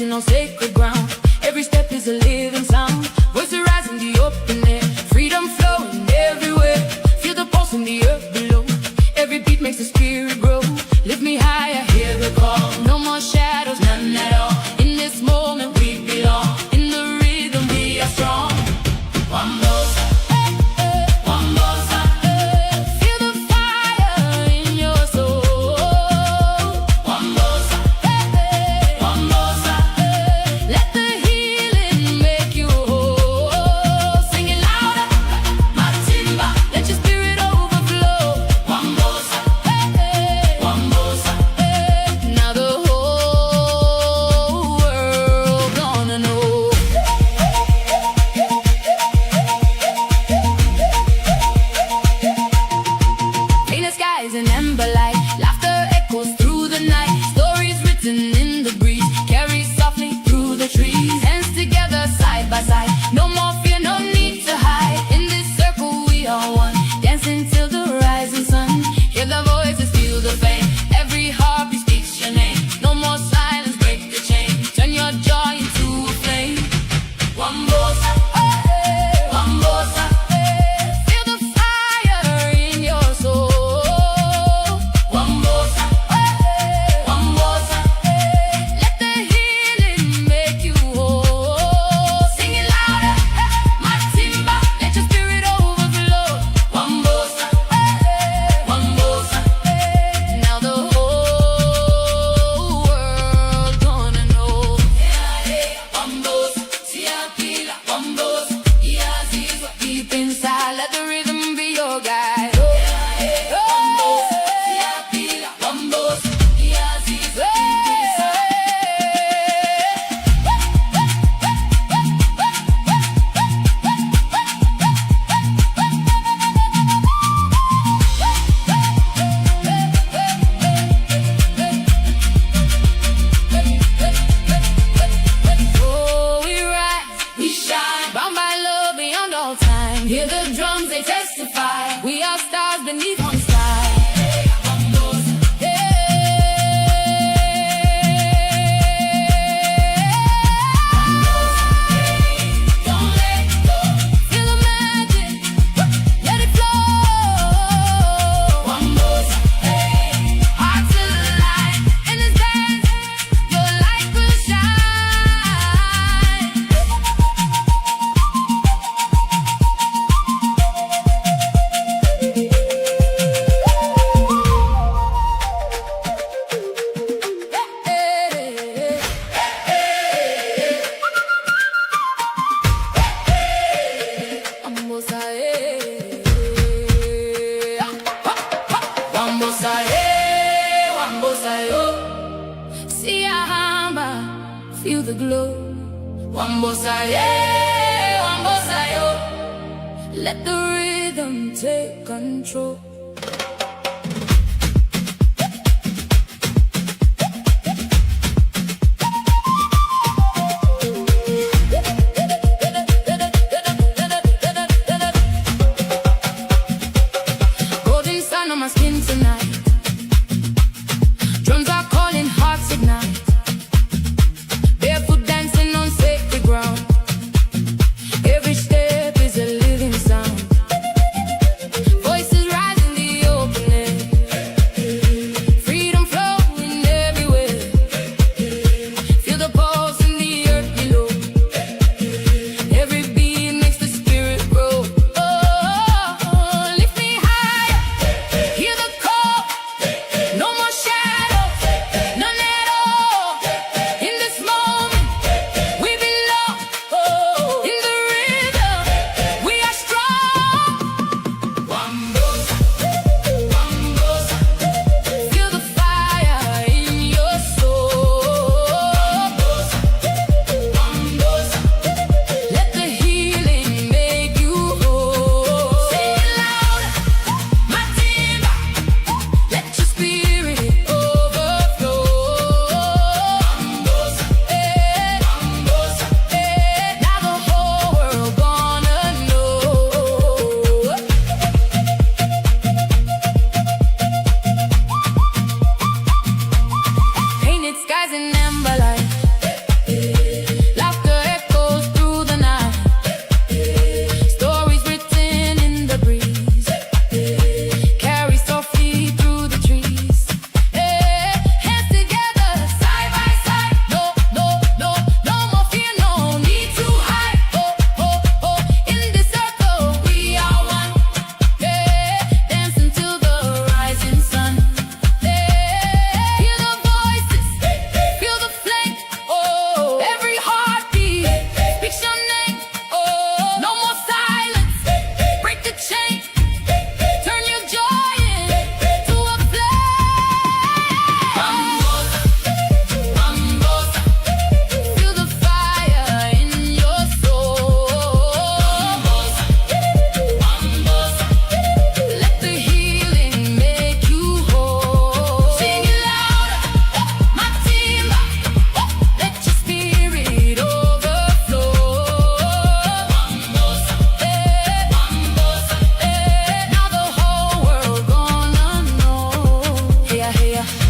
dancing on sacred ground. Every step is a living sound. Voices rise in the open air. Freedom flowing everywhere. Feel the pulse in the earth below. Every beat makes the spirit grow. Lift me higher, hear the call. No more shadows, none at all. In this moment we belong. In the rhythm we are strong. Wambosa, Wambosa, feel the fire in your soul. Wambosa, Wambosa, let the healing make you whole. Sing it louder, matimba, let your spirit overflow. Wambosa, Wambosa, now the whole world gonna know. Paint the skies in amber light. Laughter echoes through the night. Stories written in the breeze carry softly through the trees. Hands together, side by side. No more fear, no need to hide. In this circle we are one, dancing till the rising sun. Hear the voices, feel the fame. Every heartbeat speaks your name. No more silence, break the chain. Turn your joy into a flame. Wambosa, Wambosa, feel the fire in your soul. Wambosa, Wambosa, let the healing make you whole. Sing it louder, matimba, let your spirit overflow. Wambosa, Wambosa, now the whole world gonna know. Wambosa, siapila, Wambosa, iazizwa deep inside. Let the rhythm be your guide. Wambosa, siapila, Wambosa, iazizwa deep inside. Oh, we rise, we shine, bound by love beyond all time. Hear the drums, they testify. We are stars beneath one sky. Don't let go. Feel the magic, let it flow. Wambosa, hearts alive in this dance. Your light will shine. Wambosa, Wambosa, Wambosa, see a hammer, feel the glow. Wambosa, Wambosa, let the rhythm take control. Golden sun on my skin tonight. Drums are calling, hearts ignite. Barefoot dancing on sacred ground. Every step is a living sound. Voices rising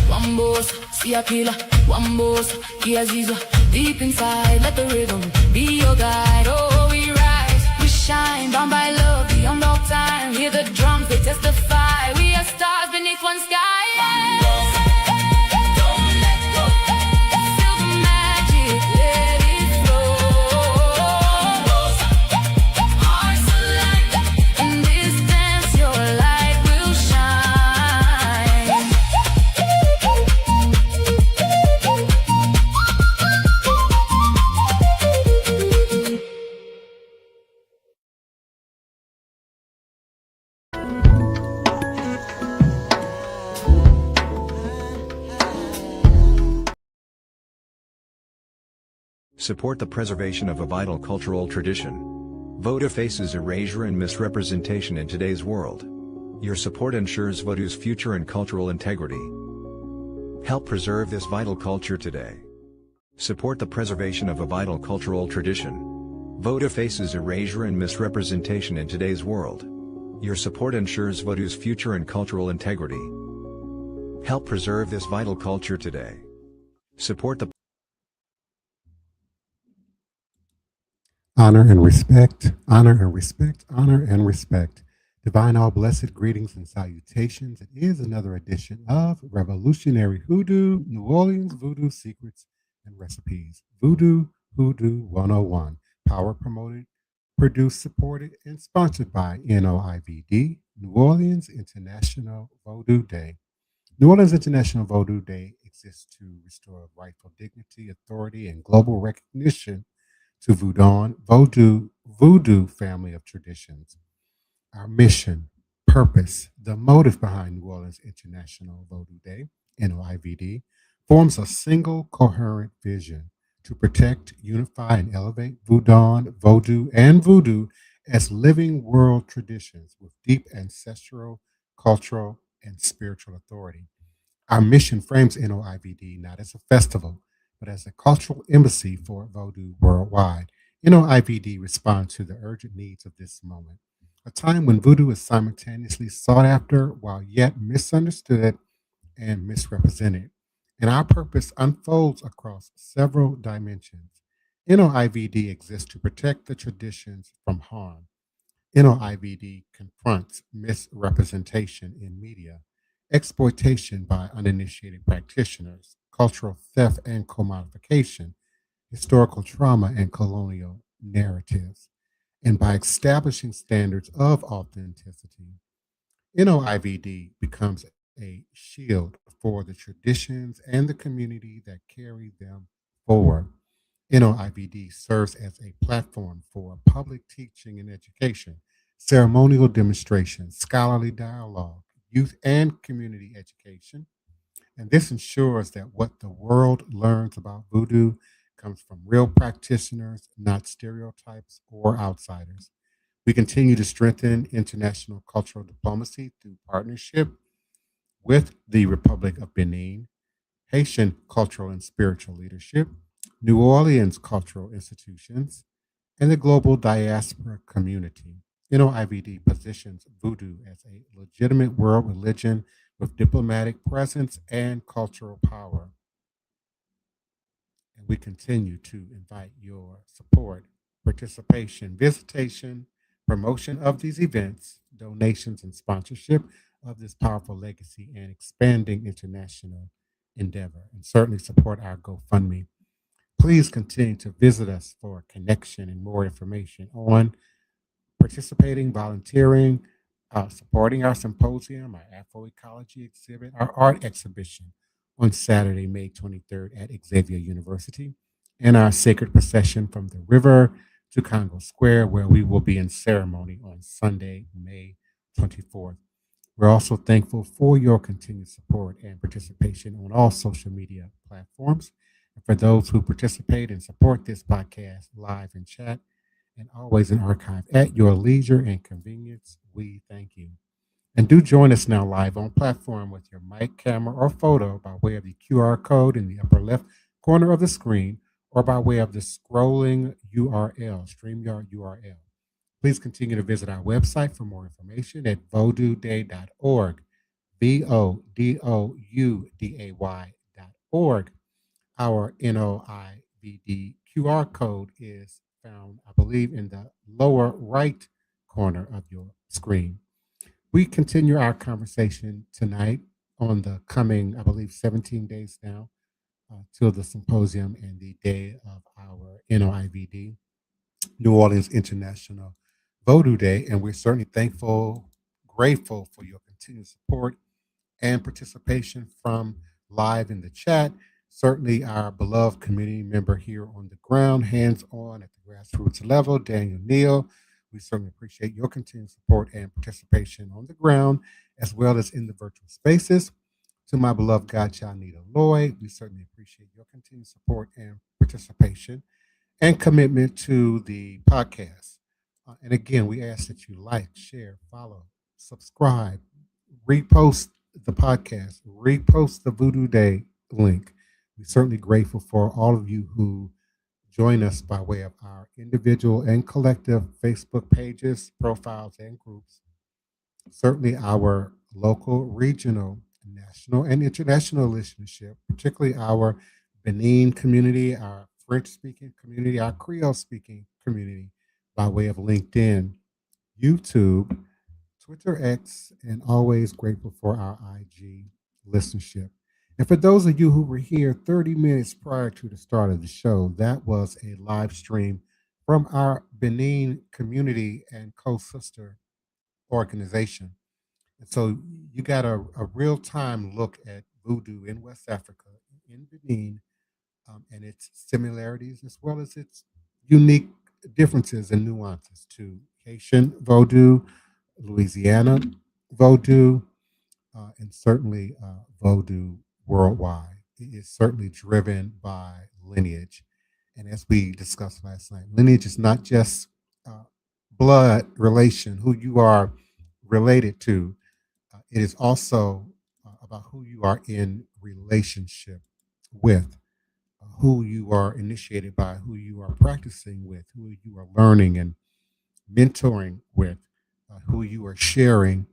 Wambos, see a killer. Wambos, Kiaziza. Deep inside, let the rhythm be your guide. Oh, we rise, we shine, bound by love, beyond all time. Hear the drums, they testify. We are stars beneath one sky. Wambos, don't let go. Feel the magic, let it flow. Wambos, hearts alight. In this dance, your light will shine. Support the preservation of a vital cultural tradition. Vodou faces erasure and misrepresentation in today's world. Your support ensures Vodou's future and cultural integrity. Help preserve this vital culture today. Support the preservation of a vital cultural tradition. Vodou faces erasure and misrepresentation in today's world. Your support ensures Vodou's future and cultural integrity. Help preserve this vital culture today. Support the Honor and respect, honor and respect, honor and respect. Divine all blessed greetings and salutations. It is another edition of Revolutionary Hoodoo, New Orleans Voodoo Secrets and Recipes. Voodoo Hoodoo 101. Power promoted, produced, supported, and sponsored by NOIVD, New Orleans International Vodou Day. New Orleans International Vodou Day exists to restore rightful dignity, authority, and global recognition to Voodoo family of traditions. Our mission, purpose, the motive behind New Orleans International Vodou Day, NOIVD, forms a single coherent vision to protect, unify, and elevate Vodou, and Voodoo as living world traditions with deep ancestral, cultural, and spiritual authority. Our mission frames NOIVD not as a festival, but as a cultural embassy for Vodou worldwide. NOIVD responds to the urgent needs of this moment, a time when Voodoo is simultaneously sought after while yet misunderstood and misrepresented. And our purpose unfolds across several dimensions. NOIVD exists to protect the traditions from harm. NOIVD confronts misrepresentation in media, exploitation by uninitiated practitioners, cultural theft and commodification, historical trauma and colonial narratives, and by establishing standards of authenticity. NOIVD becomes a shield for the traditions and the community that carry them forward. NOIVD serves as a platform for public teaching and education, ceremonial demonstrations, scholarly dialogue, youth and community education. And this ensures that what the world learns about voodoo comes from real practitioners, not stereotypes or outsiders. We continue to strengthen international cultural diplomacy through partnership with the Republic of Benin, Haitian cultural and spiritual leadership, New Orleans cultural institutions, and the global diaspora community. NOIVD positions voodoo as a legitimate world religion with diplomatic presence and cultural power. And we continue to invite your support, participation, visitation, promotion of these events, donations, and sponsorship of this powerful legacy and expanding international endeavor. And certainly support our GoFundMe. Please continue to visit us for connection and more information on participating, volunteering, supporting our symposium, our Afroecology exhibit, our art exhibition on Saturday, May 23rd at Xavier University, and our sacred procession from the river to Congo Square, where we will be in ceremony on Sunday, May 24th. We're also thankful for your continued support and participation on all social media platforms. And for those who participate and support this podcast live in chat and always in archive at your leisure and convenience, we thank you. And do join us now live on platform with your mic, camera, or photo by way of the QR code in the upper left corner of the screen or by way of the scrolling URL, StreamYard URL. Please continue to visit our website for more information at vodouday.org, VODOUDAY.org. Our NOIVD QR code is found, I believe, in the lower right corner of your screen. We continue our conversation tonight on the coming, I believe, 17 days now till the symposium and the day of our NOIVD, New Orleans International Voodoo Day. And we're certainly thankful, grateful for your continued support and participation from live in the chat. Certainly, our beloved community member here on the ground, hands on at the grassroots level, Daniel Neal. We certainly appreciate your continued support and participation on the ground, as well as in the virtual spaces. To my beloved godchild, Nita Lloyd, we certainly appreciate your continued support and participation and commitment to the podcast. And again, we ask that you like, share, follow, subscribe, repost the podcast, repost the Voodoo Day link. We're certainly grateful for all of you who join us by way of our individual and collective Facebook pages, profiles, and groups. Certainly our local, regional, national, and international listenership, particularly our Benin community, our French speaking community, our Creole speaking community, by way of LinkedIn, YouTube, Twitter X, and always grateful for our IG listenership. And for those of you who were here 30 minutes prior to the start of the show, that was a live stream from our Benin community and co sister organization. And so you got a real time look at voodoo in West Africa, in Benin, and its similarities as well as its unique differences and nuances to Haitian Vodou, Louisiana Vodou, and certainly Vodou worldwide. It is certainly driven by lineage. And as we discussed last night, lineage is not just uh, blood relation, who you are related to, it is also about who you are in relationship with, who you are initiated by, who you are practicing with, who you are learning and mentoring with, who you are sharing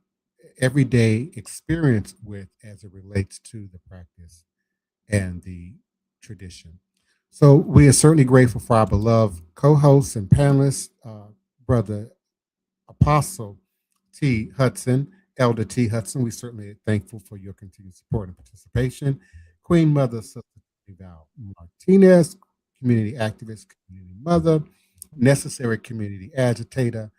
everyday experience with as it relates to the practice and the tradition. So we are certainly grateful for our beloved co-hosts and panelists, Brother Apostle T. Hudson, Elder T. Hudson. We certainly are thankful for your continued support and participation. Queen Mother, Sister Val Martinez, community activist, community mother, necessary community agitator,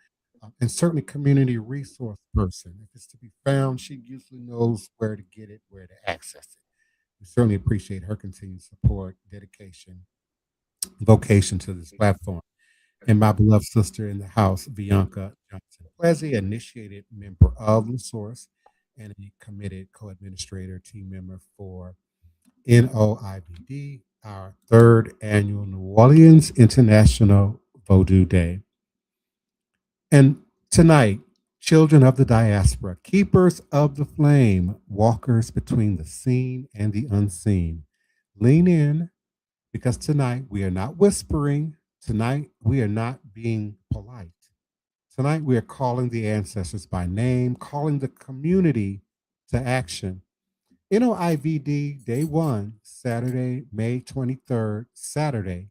and certainly community resource person. If it's to be found, she usually knows where to get it, where to access it. We certainly appreciate her continued support, dedication, vocation to this platform. And my beloved sister in the house, Bianca Johnson Plessy, initiated member of the Source and a committed co-administrator team member for NOIVD, our third annual New Orleans International Voodoo Day. And tonight, children of the diaspora, keepers of the flame, walkers between the seen and the unseen. Lean in because tonight we are not whispering. Tonight we are not being polite. Tonight we are calling the ancestors by name, calling the community to action. NOIVD Day 1, Saturday, May 23rd, Saturday,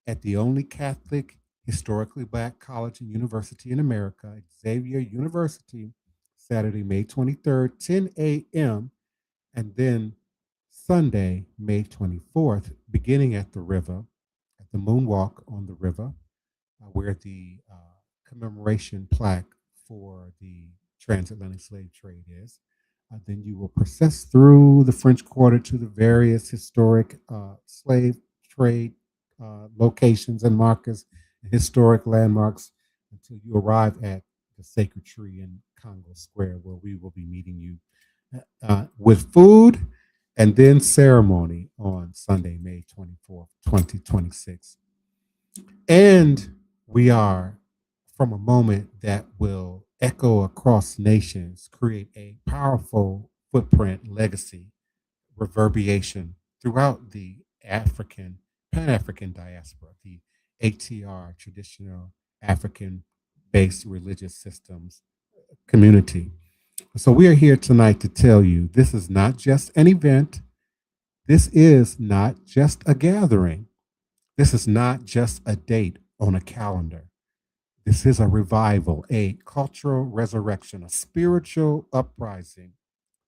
at the only Catholic historically black college and university in America, Xavier University, Saturday, May 23rd, 10 a.m., and then Sunday, May 24th, beginning at the river, at the Moonwalk on the river, where the commemoration plaque for the transatlantic slave trade is. Then you will process through the French Quarter to the various historic slave trade locations and markers and historic landmarks until you arrive at the Sacred Tree in Congo Square, where we will be meeting you with food and then ceremony on Sunday, May 24th, 2026. And we are from a moment that will echo across nations, create a powerful footprint, legacy, reverberation throughout the African, Pan African diaspora, the ATR, traditional African based religious systems community. So we are here tonight to tell you this is not just an event. This is not just a gathering. This is not just a date on a calendar. This is a revival, a cultural resurrection, a spiritual uprising,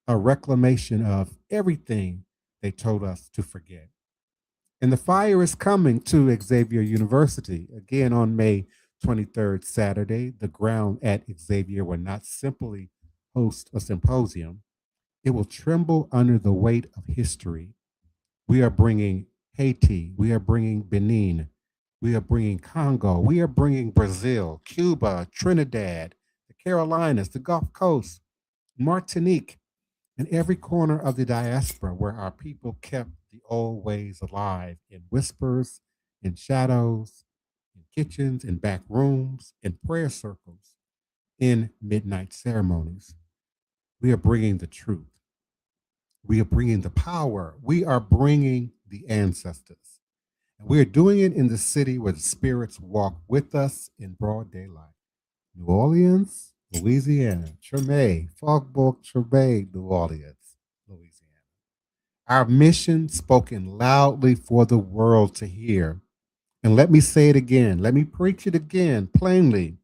a reclamation of everything they told us to forget. And the fire is coming to Xavier University again on May 23rd, Saturday. The ground at Xavier will not simply host a symposium, it will tremble under the weight of history. We are bringing Haiti, we are bringing Benin, we are bringing Congo, we are bringing Brazil, Cuba, Trinidad, the Carolinas, the Gulf Coast, Martinique, and every corner of the diaspora where our people kept the old ways alive in whispers, in shadows, in kitchens, in back rooms, in prayer circles, in midnight ceremonies. We are bringing the truth. We are bringing the power. We are bringing the ancestors. And we are doing it in the city where the spirits walk with us in broad daylight. New Orleans, Louisiana, Treme, Faubourg Treme, New Orleans, Louisiana. Our mission spoken loudly for the world to hear. And let me say it again. Let me preach it again plainly.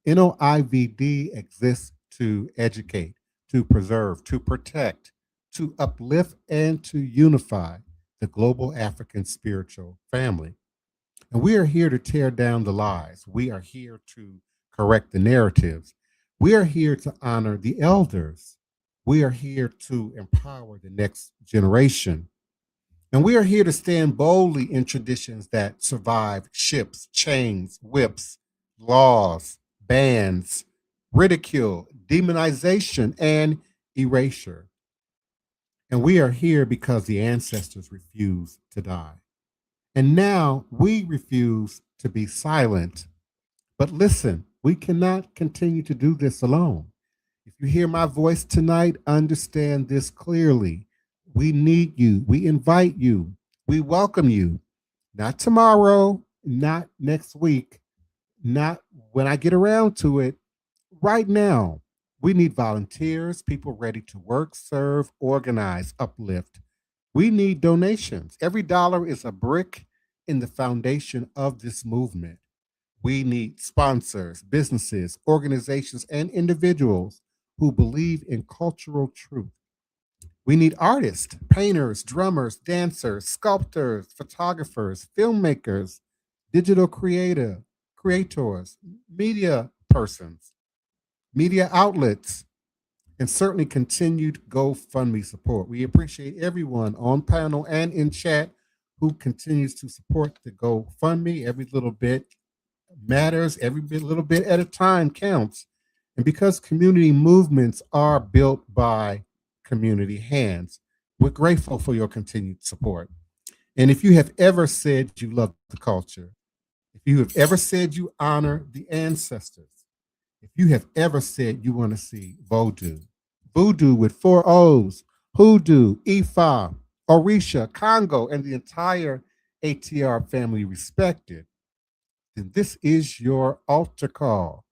NOIVD exists to educate, to preserve, to protect, to uplift, and to unify the global African spiritual family. And we are here to tear down the lies. We are here to correct the narratives. We are here to honor the elders. We are here to empower the next generation. And we are here to stand boldly in traditions that survived ships, chains, whips, laws, bans, ridicule, demonization, and erasure. And we are here because the ancestors refused to die. And now we refuse to be silent. But listen, we cannot continue to do this alone. If you hear my voice tonight, understand this clearly. We need you. We invite you. We welcome you. Not tomorrow, not next week, not when I get around to it. Right now, we need volunteers, people ready to work, serve, organize, uplift. We need donations. Every dollar is a brick in the foundation of this movement. We need sponsors, businesses, organizations, and individuals who believe in cultural truth. We need artists, painters, drummers, dancers, sculptors, photographers, filmmakers, digital creators, media persons, media outlets, and certainly continued GoFundMe support. We appreciate everyone on panel and in chat who continues to support the GoFundMe. Every little bit matters, little bit at a time counts. And because community movements are built by community hands, we're grateful for your continued support. And if you have ever said you love the culture, if you have ever said you honor the ancestors, if you have ever said you want to see Vodou, Voodoo with 4 O's, Hoodoo, Ifa, Orisha, Congo, and the entire ATR family respected, then this is your altar call.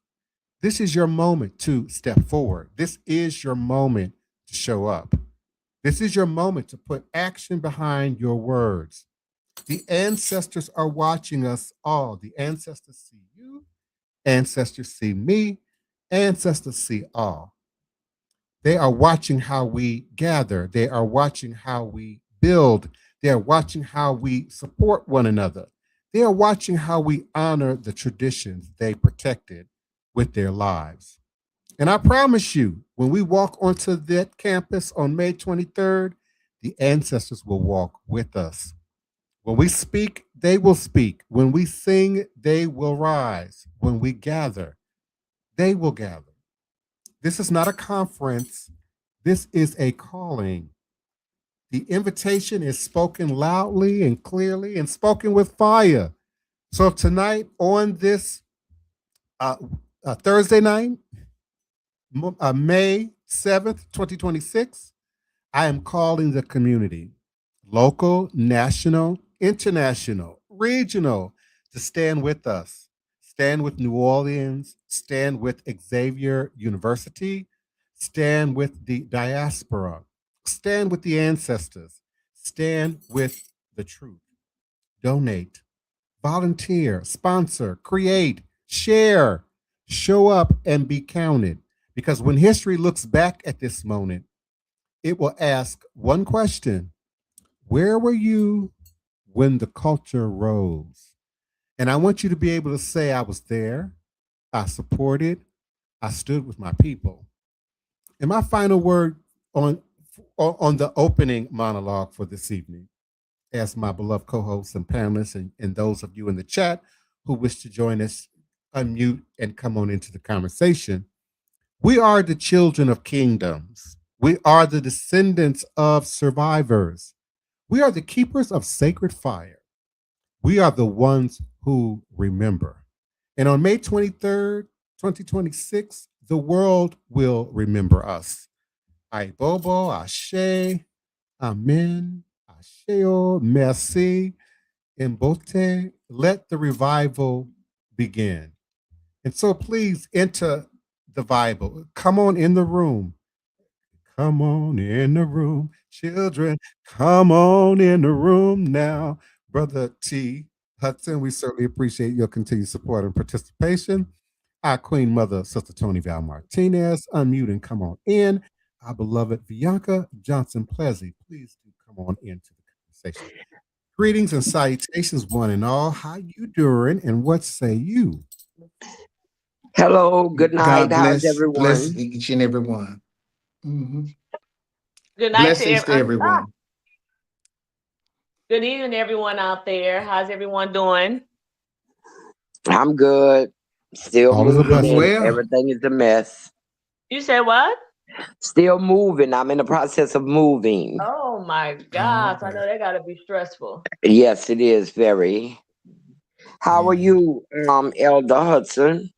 This is your moment to step forward. This is your moment to show up. This is your moment to put action behind your words. The ancestors are watching us all. The ancestors see you, ancestors see me, ancestors see all. They are watching how we gather. They are watching how we build. They are watching how we support one another. They are watching how we honor the traditions they protected with their lives. And I promise you, when we walk onto that campus on May 23rd, the ancestors will walk with us. When we speak, they will speak. When we sing, they will rise. When we gather, they will gather. This is not a conference. This is a calling. The invitation is spoken loudly and clearly and spoken with fire. So tonight on this Thursday night, May 7th, 2026, I am calling the community, local, national, international, regional, to stand with us. Stand with New Orleans, stand with Xavier University, stand with the diaspora, stand with the ancestors, stand with the truth, donate, volunteer, sponsor, create, share, show up, and be counted. Because when history looks back at this moment, it will ask one question: where were you when the culture rose? And I want you to be able to say, I was there, I supported, I stood with my people. And my final word on on the opening monologue for this evening, as my beloved co-hosts and panelists and those of you in the chat who wish to join us, unmute and come on into the conversation. We are the children of kingdoms. We are the descendants of survivors. We are the keepers of sacred fire. We are the ones who remember. And on May 23rd, 2026, the world will remember us. Bobo, Ashe, Amen, Asheo, Merci, Mbote. Let the revival begin. And so please enter the Bible. Come on in the room. Come on in the room, children. Come on in the room now. Brother T. Hudson, we certainly appreciate your continued support and participation. Our Queen Mother, Sister Tony Val Martinez, unmute and come on in. Our beloved Bianca Johnson Plessy, please do come on into the conversation. Greetings and salutations, one and all. How you doing, and what say you? Hello, good night. God How's bless everyone? each and every one. Mhm. Good night Blessings to everyone. Good evening, everyone out there. How's everyone doing? I'm good. Still All is a moving blessing. and Well. everything is a mess. You said what? Still moving. I'm in the process of moving. Oh my gosh, I Okay. know that gotta be stressful. Yes, it is very. How are you, Elder Hudson?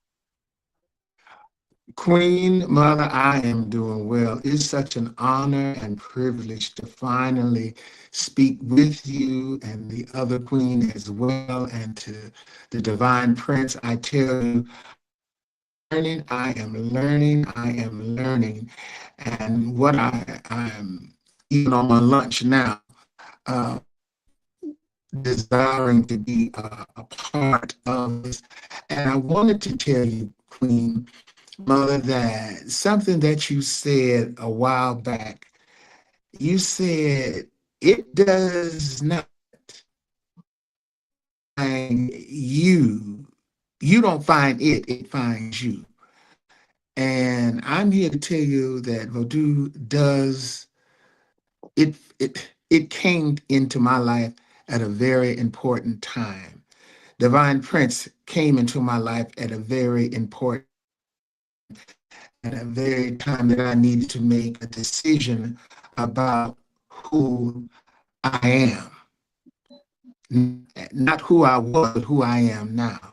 Queen Mother, I am doing well. It's such an honor and privilege to finally speak with you and the other queen as well, and to the Divine Prince. I tell you, I am learning, and what I'm even on my lunch now, uh, desiring to be a part of this. And I wanted to tell you, Queen Mother, that something that you said a while back, you said it does not find you. You don't find it, it finds you. And I'm here to tell you that Vodou does, it came into my life at a very important time. Divine Prince came into my life at a very important, at a very time that I needed to make a decision about who I am. Not who I was, but who I am now.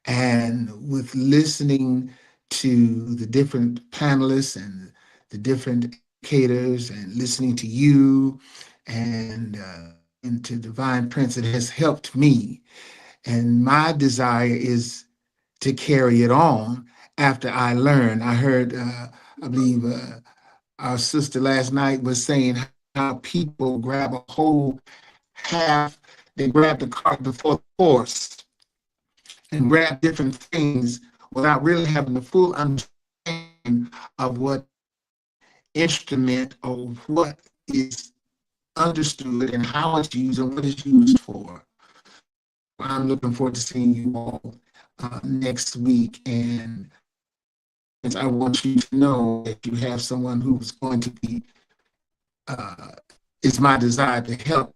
And with listening to the different panelists and the different educators and listening to you and to Divine Prince, it has helped me. And my desire is to carry it on after I learn. I heard, I believe our sister last night was saying how people grab a whole half, they grab the cart before the horse and grab different things without really having the full understanding of what instrument or what is understood and how it's used and what it's used for. I'm looking forward to seeing you all next week. And I want you to know that you have someone who's going to be, it's my desire to help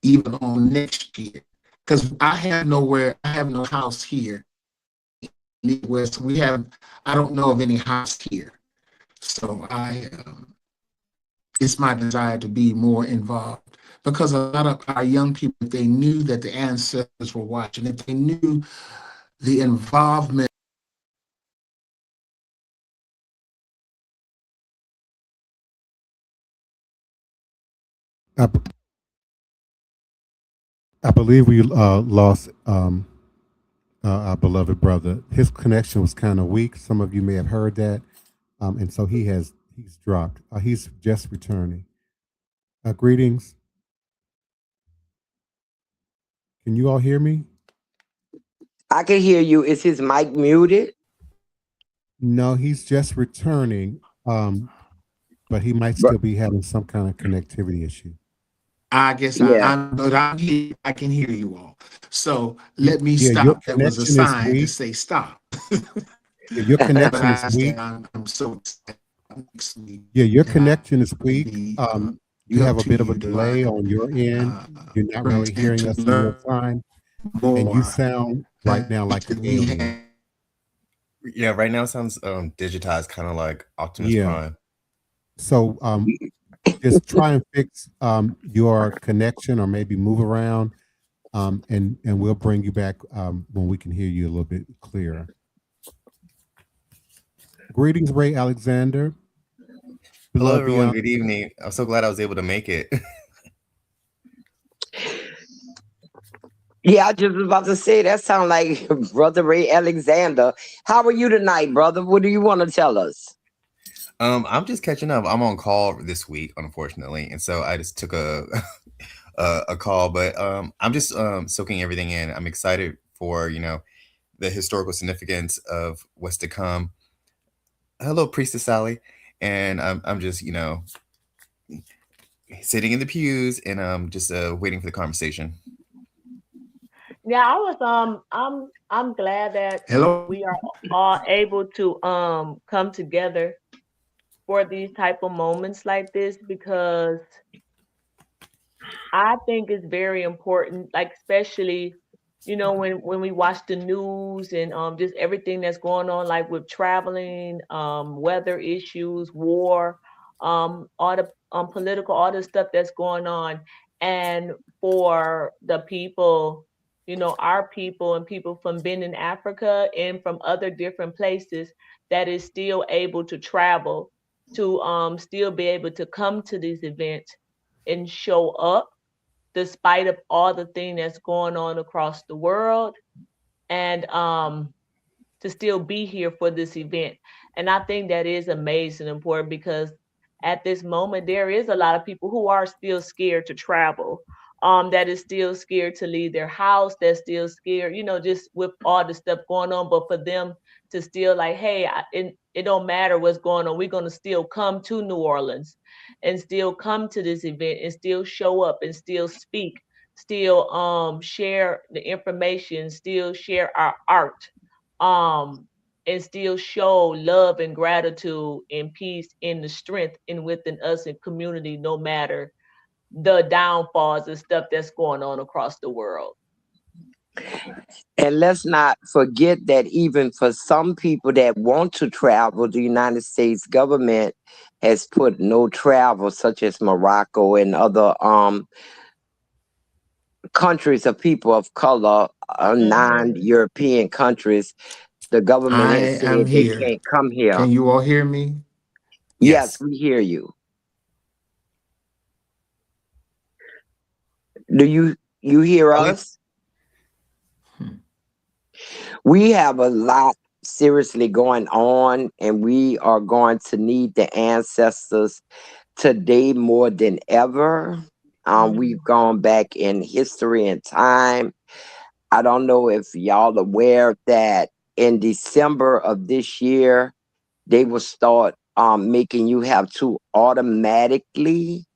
even on next year. Because I have no house here. Midwest, I don't know of any house here. So it's my desire to be more involved, because a lot of our young people, if they knew that the ancestors were watching, if they knew the involvement. I believe we lost our beloved brother. His connection was kind of weak. Some of you may have heard that. and so he's dropped. He's just returning. Greetings. Can you all hear me? I can hear you. Is his mic muted? No, he's just returning, but he might still be having some kind of connectivity issue. I guess Yeah. but I can hear you all. So let me Yeah, your stop. That was a connection is sign to weak. say stop. Yeah, your But connection I is weak. said I'm so excited next week, Yeah, your and I connection is will weak. be You have help a to bit of a you, delay Divine on your end. You're not really President, hearing to us in real learn time, and you more. sound right now like an We alien. have Yeah, right now it sounds digitized, kind of like Optimus Yeah. Prime. So just try and fix your connection, or maybe move around, and we'll bring you back when we can hear you a little bit clearer. Greetings, Ray Alexander. Hello, Blood everyone. Beyond. Good evening. I'm so glad I was able to make it. Yeah, I just was about to say that sound like Brother Ray Alexander. How are you tonight, brother? What do you want to tell us? I'm just catching up. I'm on call this week, unfortunately, and so I just took a a call. But I'm just soaking everything in. I'm excited for the historical significance of what's to come. Hello, Priestess Sally, and I'm just sitting in the pews and just waiting for the conversation. Yeah, I was I'm glad that hello. we are all able to come together for these type of moments like this, because I think it's very important, like especially, when we watch the news and just everything that's going on, like with traveling, weather issues, war, all the political, all the stuff that's going on, and for the people, our people and people from Benin, Africa, and from other different places that is still able to travel to still be able to come to these events and show up despite of all the thing that's going on across the world, and to still be here for this event. And I think that is amazing important, because at this moment there is a lot of people who are still scared to travel, that is still scared to leave their house, that's still scared, just with all the stuff going on. But for them to still like, hey, it don't matter what's going on, we're going to still come to New Orleans and still come to this event and still show up and still speak, still share the information, still share our art, and still show love and gratitude and peace in the strength in within us and community, no matter the downfalls and stuff that's going on across the world. And let's not forget that even for some people that want to travel, the United States government has put no travel, such as Morocco and other countries of people of color, non-European countries. The government I has am said they here. can't come here. Can you all hear me? Yes, Yes. we hear you. Do you hear Oh, us? We have a lot seriously going on, and we are going to need the ancestors today more than ever. We've gone back in history and time. I don't know if y'all aware that in December of this year, they will start making you have to automatically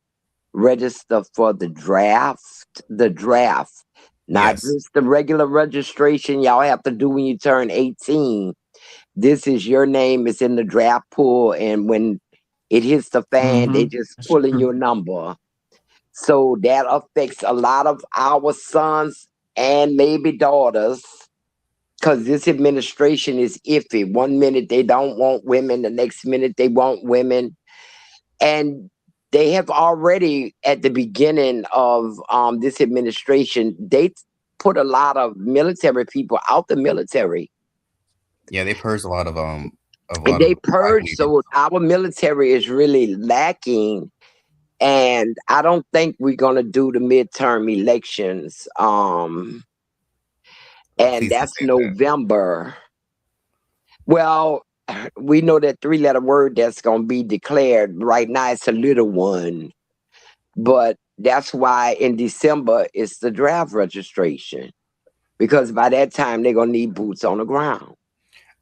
register for the draft. Not yes. just the regular registration y'all have to do when you turn 18. This is your name is in the draft pool, and when it hits the fan, they just That's pull in true. your number. So that affects a lot of our sons and maybe daughters, because this administration is iffy. One minute they don't want women, the next minute they want women. And they have already, at the beginning of this administration, they put a lot of military people out the military. Yeah, they purged a lot of And they black purge, leaders. so our military is really lacking. And I don't think we're gonna do the midterm elections. And Please don't that's say that. November. Well, we know that 3-letter word that's going to be declared right now. It's a little one, but that's why in December it's the draft registration, because by that time they're going to need boots on the ground.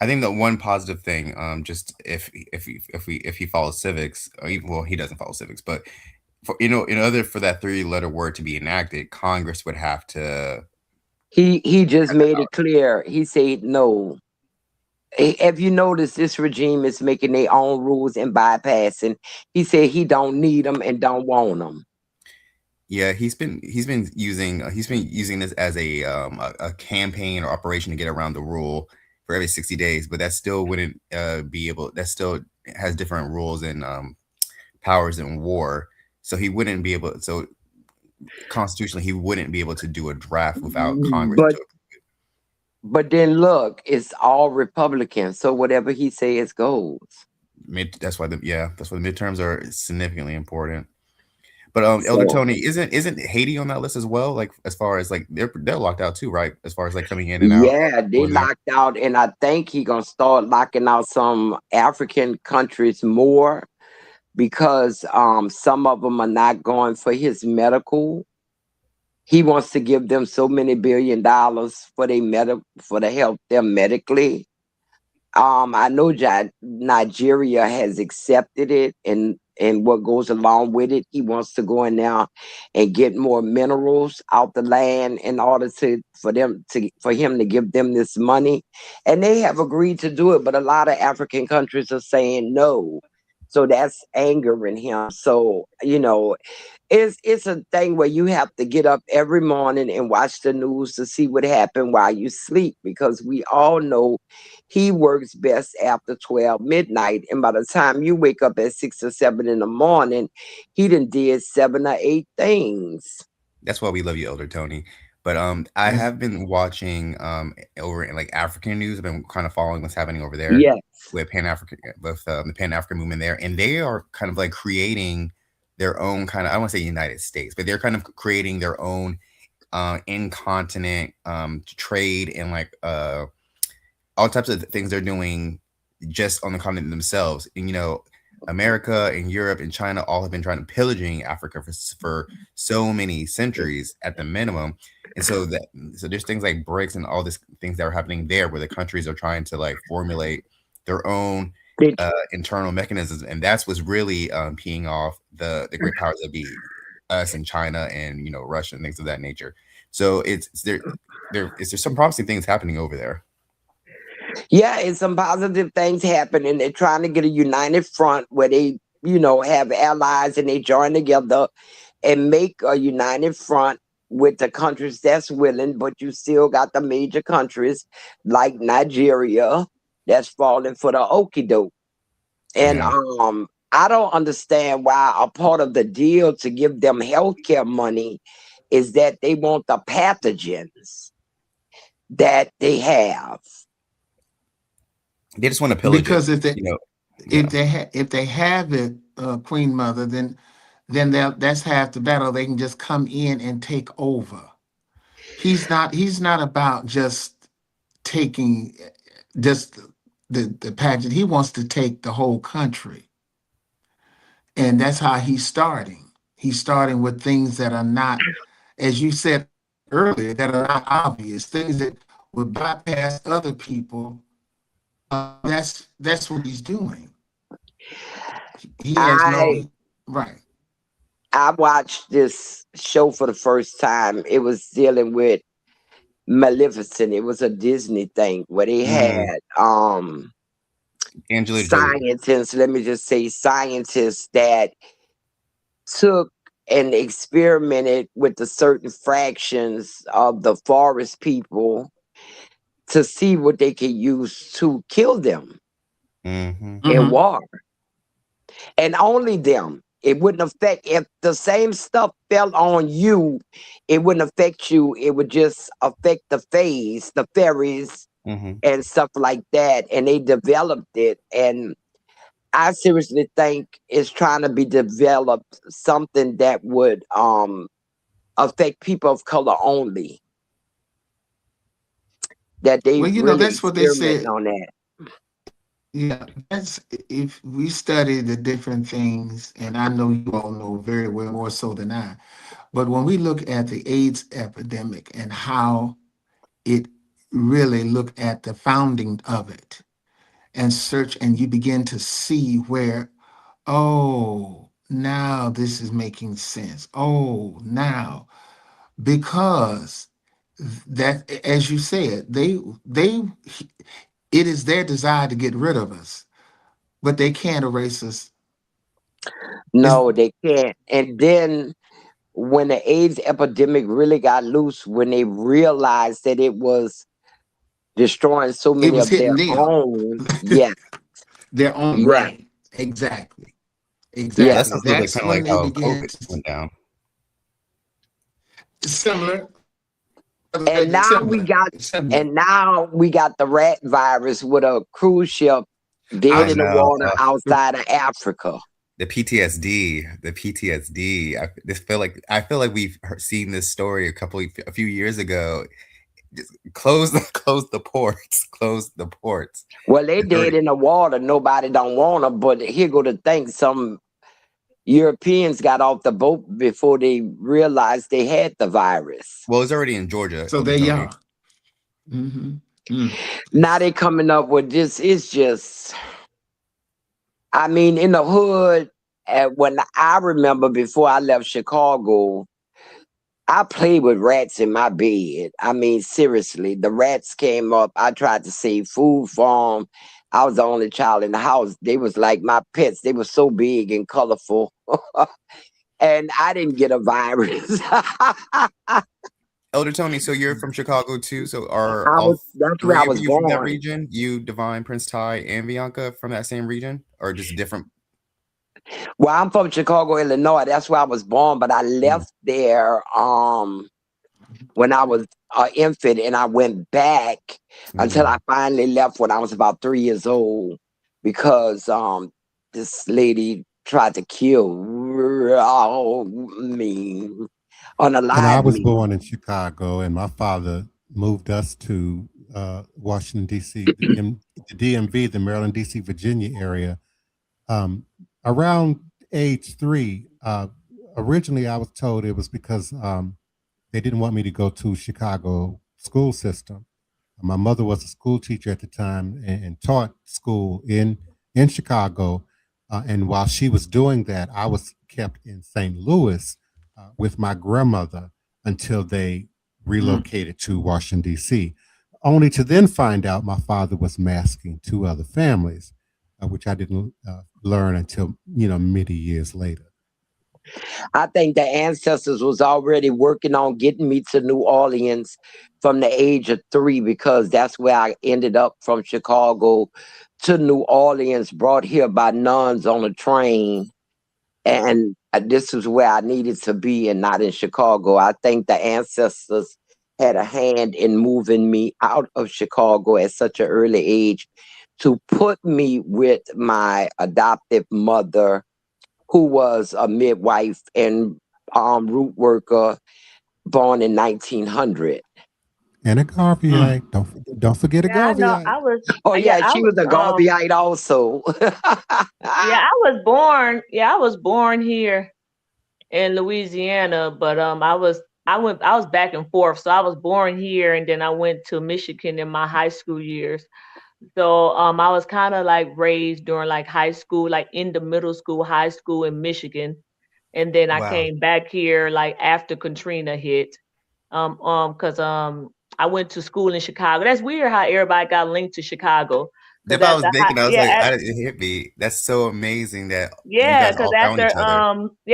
I think the one positive thing, just if he follows civics, well, he doesn't follow civics, but for for that 3-letter word to be enacted, Congress would have to. He just made it clear. He said no. If you notice, this regime is making their own rules and bypassing. He said he don't need them and don't want them. Yeah, he's been using this as a campaign or operation to get around the rule for every 60 days, but that still wouldn't be able. That still has different rules and powers in war, so he wouldn't be able. So constitutionally, he wouldn't be able to do a draft without Congress. But then look, it's all Republicans, so whatever he says goes. That's why the midterms are significantly important. But Elder Tony, isn't Haiti on that list as well? Like as far as like they're locked out too, right? As far as like coming in and out. Yeah, they locked out, and I think he gonna start locking out some African countries more, because some of them are not going for his medical. He wants to give them so many $1 billion for to help them medically. I know Nigeria has accepted it, and what goes along with it, he wants to go in now and get more minerals out the land in order for him to give them this money, and they have agreed to do it. But a lot of African countries are saying no, so that's angering him. So it's a thing where you have to get up every morning and watch the news to see what happened while you sleep, because we all know he works best after 12 midnight. And by the time you wake up at 6 or 7 in the morning, he done did 7 or 8 things. That's why we love you, Elder Tony. But I have been watching over in like African news. I've been kind of following what's happening over there. Yes. With the Pan-African movement there, and they are kind of like creating their own kind of, I don't want to say United States, but they're kind of creating their own in-continent trade and like all types of things they're doing just on the continent themselves. And America and Europe and China all have been trying to pillaging Africa for so many centuries at the minimum. And so there's things like BRICS and all these things that are happening there, where the countries are trying to like formulate their own internal mechanisms, and that's what's really peeing off the great powers that be, us and China and Russia and things of that nature. So there's some promising things happening over there. Yeah, it's some positive things happening. They're trying to get a united front where they have allies, and they join together and make a united front with the countries that's willing. But you still got the major countries like Nigeria that's falling for the okie doke. And Yeah. I don't understand why a part of the deal to give them healthcare money is that they want the pathogens that they have. They just want to pillage Because it, if they have it, Queen Mother, then that's half the battle. They can just come in and take over. He's not about just taking just the pageant. He wants to take the whole country. And that's how he's starting. He's starting with things that are not, as you said earlier, that are not obvious, things that would bypass other people. That's what he's doing. He has right. I watched this show for the first time. It was dealing with Maleficent. It was a Disney thing where they had Angela scientists, let me just say scientists that took and experimented with the certain fractions of the forest people to see what they could use to kill them in war. And only them. It wouldn't affect, if the same stuff fell on you, it wouldn't affect you. It would just affect the fays, the fairies, and stuff like that. And they developed it. And I seriously think it's trying to be developed something that would affect people of color only. That they Well, really that's what they said. on that. Yeah, that's if we study the different things, and I know you all know very well more so than I, but when we look at the AIDS epidemic and how it really look at the founding of it and search, and you begin to see where, oh, now this is making sense. Oh, now because that, as you said, they it is their desire to get rid of us, but they can't erase us. Is No, they can't. And then when the AIDS epidemic really got loose, when they realized that it was destroying so it many was of their hitting them. own, yes, Their own yes, right. Exactly. So yes. that Exactly. sounds a little bit That's kind of when like they how began COVID to went down. similar, And now we similar, got similar. and now we got the rat virus with a cruise ship I dead in the know. water outside of Africa. The PTSD, the PTSD. I feel like we've seen this story a few years ago. Just close the ports, close the ports. Well, they It's dead already in the water. Nobody don't want them. But here go the thing: some Europeans got off the boat before they realized they had the virus. well, it's already in Georgia, So Elder there you Tony. are. Mm-hmm. Mm. Now they coming up with this. It's just, I mean, in the hood. When I remember before I left Chicago, I played with rats in my bed. I mean, seriously, the rats came up. I tried to save food for them. I was the only child in the house. They was like my pets. They were so big and colorful. And I didn't get a virus. Elder Tony, so you're from Chicago too. So are I all was that's where I three of was you from that born. region? You, Divine, Prince Ty, and Bianca from that same region, or just different? Well, I'm from Chicago, Illinois. That's where I was born, but I Mm, left there when I was an infant, and I went back until mm. I finally left when I was about 3 years old because this lady tried to kill me, And I unalive was me. born in Chicago, and my father moved us to Washington, D.C., the DMV, the Maryland, D.C., Virginia area, um, around age 3. Originally, I was told it was because they didn't want me to go to Chicago school system. My mother was a school teacher at the time and taught school in Chicago. And while she was doing that, I was kept in St. Louis with my grandmother until they Mm. relocated to Washington, D.C., only to then find out my father was masking 2 other families, which I didn't learn until, many years later. I think the ancestors was already working on getting me to New Orleans from the age of 3 because that's where I ended up from Chicago to New Orleans, brought here by nuns on a train. And this is where I needed to be and not in Chicago. I think the ancestors had a hand in moving me out of Chicago at such an early age to put me with my adoptive mother, who was a midwife and root worker, born in 1900. And a Mm. Garveyite. Don't forget a Yeah, I know. Garveyite. Oh Yeah, yeah, I she was was a Garveyite also. yeah, I was born. Yeah, I was born here in Louisiana, but I was back and forth. So I was born here and then I went to Michigan in my high school years. So I was kind of like raised during like high school, like in the middle school, high school in Michigan. And then I Wow. came back here like after Katrina hit. Cause I went to school in Chicago. That's weird how everybody got linked to Chicago. Cause If I was after high, thinking, I was like, yeah, it hit me. That's so amazing that you yeah, guys because all found each other.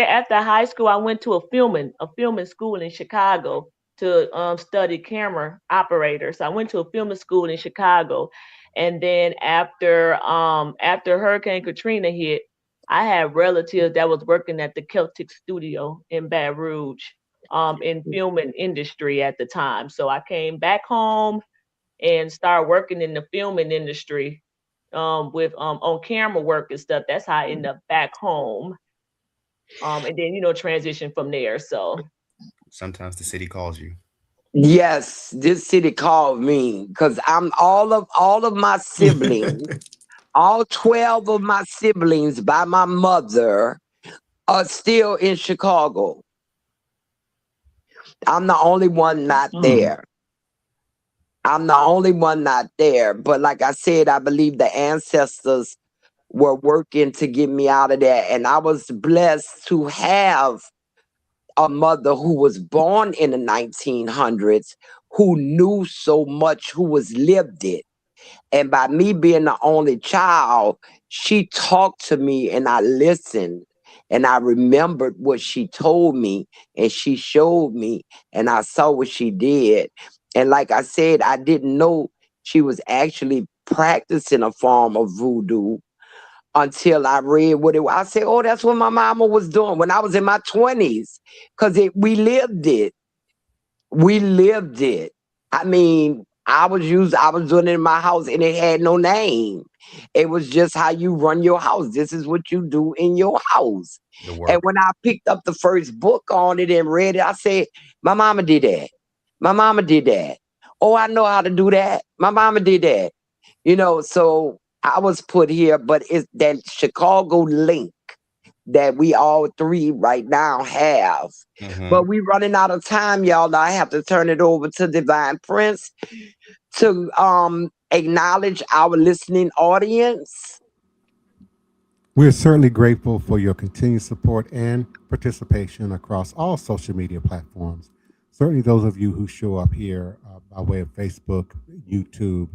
after high school I went to a filming school in Chicago to study camera operator. So I went to a filming school in Chicago. And then after Hurricane Katrina hit, I had relatives that was working at the Celtic studio in Baton Rouge in filming industry at the time. So I came back home and started working in the filming industry with on camera work and stuff. That's how I ended up back home. And then transition from there. So Sometimes the city calls you. Yes, this city called me because I'm all of my siblings all 12 of my siblings by my mother are still in Chicago. I'm the only one not there. I'm the only one not there. But like I said, I believe the ancestors were working to get me out of there. And I was blessed to have a mother who was born in the 1900s, who knew so much, who was lived it. And by me being the only child, she talked to me and I listened. And I remembered what she told me and she showed me and I saw what she did. And like I said, I didn't know she was actually practicing a form of voodoo until I read what it was. I said, oh, that's what my mama was doing when I was in my 20s. Because we lived it. We lived it. I mean, I was doing it in my house and it had no name. It was just how you run your house. This is what you do in your house. The And work. when I picked up the first book on it and read it, I said, my mama did that. My mama did that. Oh, I know how to do that. My mama did that. So I was put here, but it's that Chicago link that we all three right now have. But we running out of time, y'all. I have to turn it over to Divine Prince to acknowledge our listening audience. We're certainly grateful for your continued support and participation across all social media platforms. Certainly, those of you who show up here by way of Facebook, YouTube,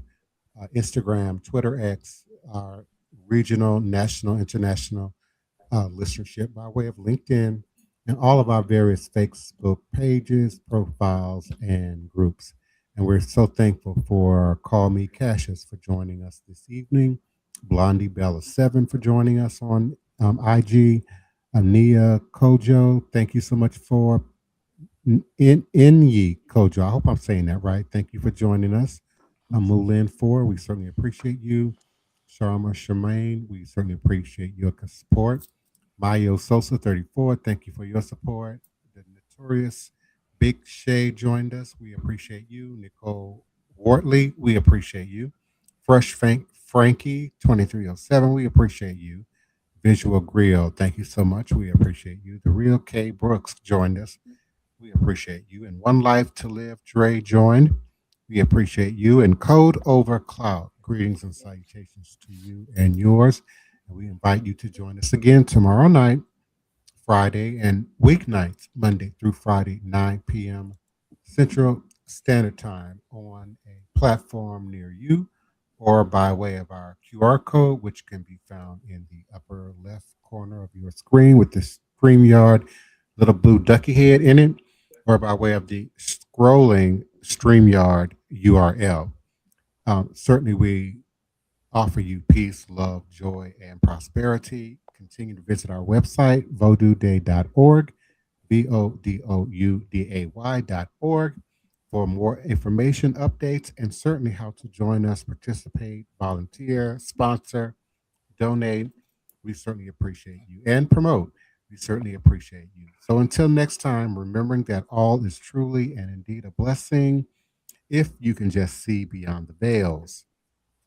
Instagram, Twitter, X, our regional, national, international listenership by way of LinkedIn, and all of our various Facebook pages, profiles, and groups. And we're so thankful for Call Me Cassius for joining us this evening, Blondie Bella7 for joining us on IG, Ania Kojo, thank you so much for Inyi Kojo. I hope I'm saying that right. Thank you for joining us. Mulin 4, we certainly appreciate you. Sharma Shemaine, we certainly appreciate your support. Mayo Sosa 34, thank you for your support. The notorious Big Shay joined us. We appreciate you. Nicole Wortley, we appreciate you. Fresh Frankie 2307, we appreciate you. Visual Grill, thank you so much. We appreciate you. The Real K Brooks joined us. We appreciate you. And One Life to Live, Dre joined. We appreciate you. And Code Over Cloud, greetings and salutations to you and yours. And we invite you to join us again tomorrow night, Friday, and weeknights, Monday through Friday, 9 p.m. Central Standard Time on a platform near you or by way of our QR code, which can be found in the upper left corner of your screen with the StreamYard little blue ducky head in it, or by way of the scrolling StreamYard URL. Certainly, we offer you peace, love, joy, and prosperity. Continue to visit our website, vodouday.org, VODOUDAY.org, for more information, updates, and certainly how to join us, participate, volunteer, sponsor, donate. We certainly appreciate you and promote. We certainly appreciate you. So until next time, remembering that all is truly and indeed a blessing if you can just see beyond the veils,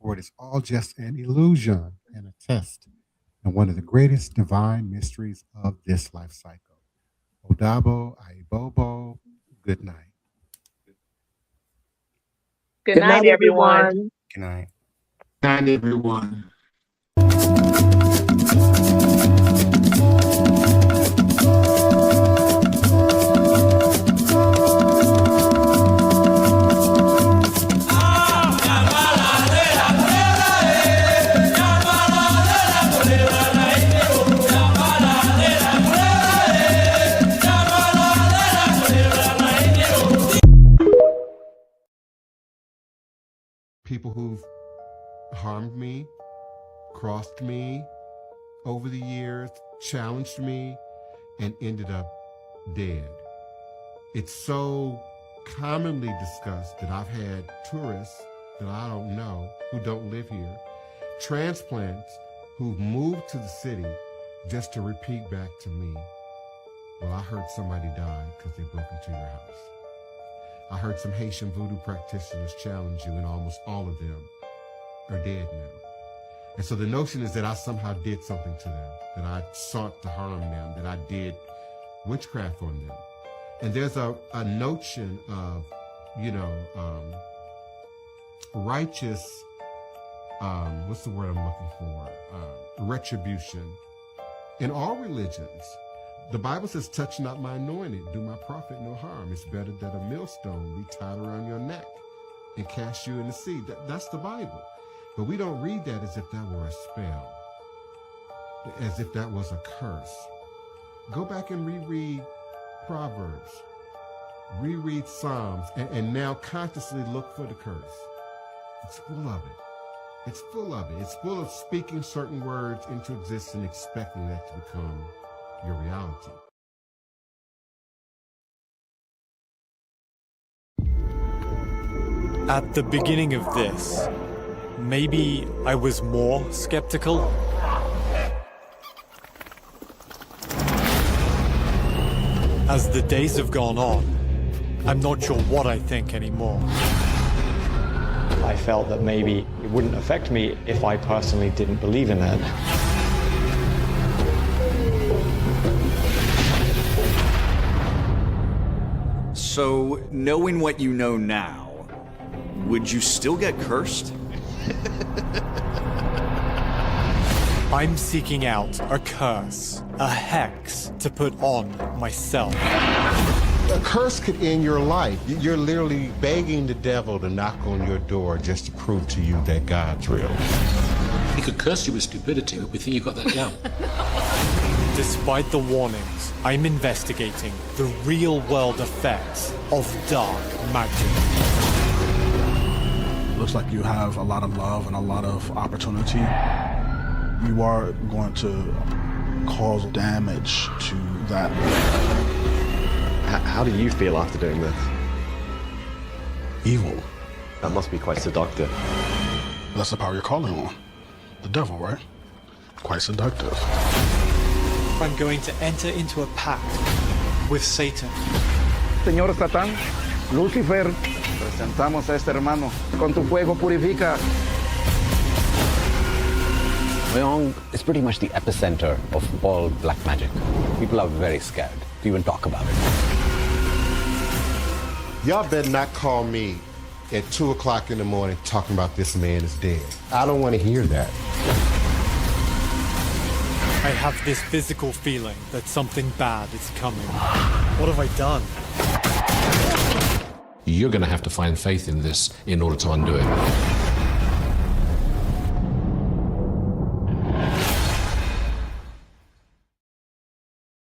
for it is all just an illusion and a test, and one of the greatest divine mysteries of this life cycle. Odabo, Aibobo, good night. Good Good night, night, everyone. everyone. Good night. Night, everyone. People who've harmed me, crossed me over the years, challenged me, and ended up dead. It's so commonly discussed that I've had tourists that I don't know who don't live here, transplants who've moved to the city just to repeat back to me, well, I heard somebody died because they broke into your house. I heard some Haitian voodoo practitioners challenge you, and almost all of them are dead now. And so the notion is that I somehow did something to them, that I sought to harm them, that I did witchcraft on them. And there's a notion of, righteous, what's the word I'm looking for? Retribution. In all religions, the Bible says, touch not my anointed, do my prophet no harm. It's better that a millstone be tied around your neck and cast you in the sea. That's the Bible. But we don't read that as if that were a spell, as if that was a curse. Go back and reread Proverbs, reread Psalms, and now consciously look for the curse. It's full of it. It's full of it. It's full of speaking certain words into existence and expecting that to become your reality. At the beginning of this, maybe I was more skeptical. As the days have gone on, I'm not sure what I think anymore. I felt that maybe it wouldn't affect me if I personally didn't believe in it. So, knowing what you know now, would you still get cursed? I'm seeking out a curse, a hex, to put on myself. A curse could end your life. You're literally begging the devil to knock on your door just to prove to you that God's real. He could curse you with stupidity, but we think you got that down. Despite the warnings, I'm investigating the real-world effects of dark magic. Looks like you have a lot of love and a lot of opportunity. You are going to cause damage to that. How do you feel after doing this? Evil. That must be quite seductive. That's the power you're calling on. The devil, right? Quite seductive. I'm going to enter into a pact with Satan. Señor Satán, Lucifer, presentamos a este hermano. Con tu fuego purifica. Wyong is pretty much the epicenter of all black magic. People are very scared to even talk about it. Y'all better not call me at 2 o'clock in the morning talking about this man is dead. I don't want to hear that. I have this physical feeling that something bad is coming. What have I done? You're going to have to find faith in this in order to undo it.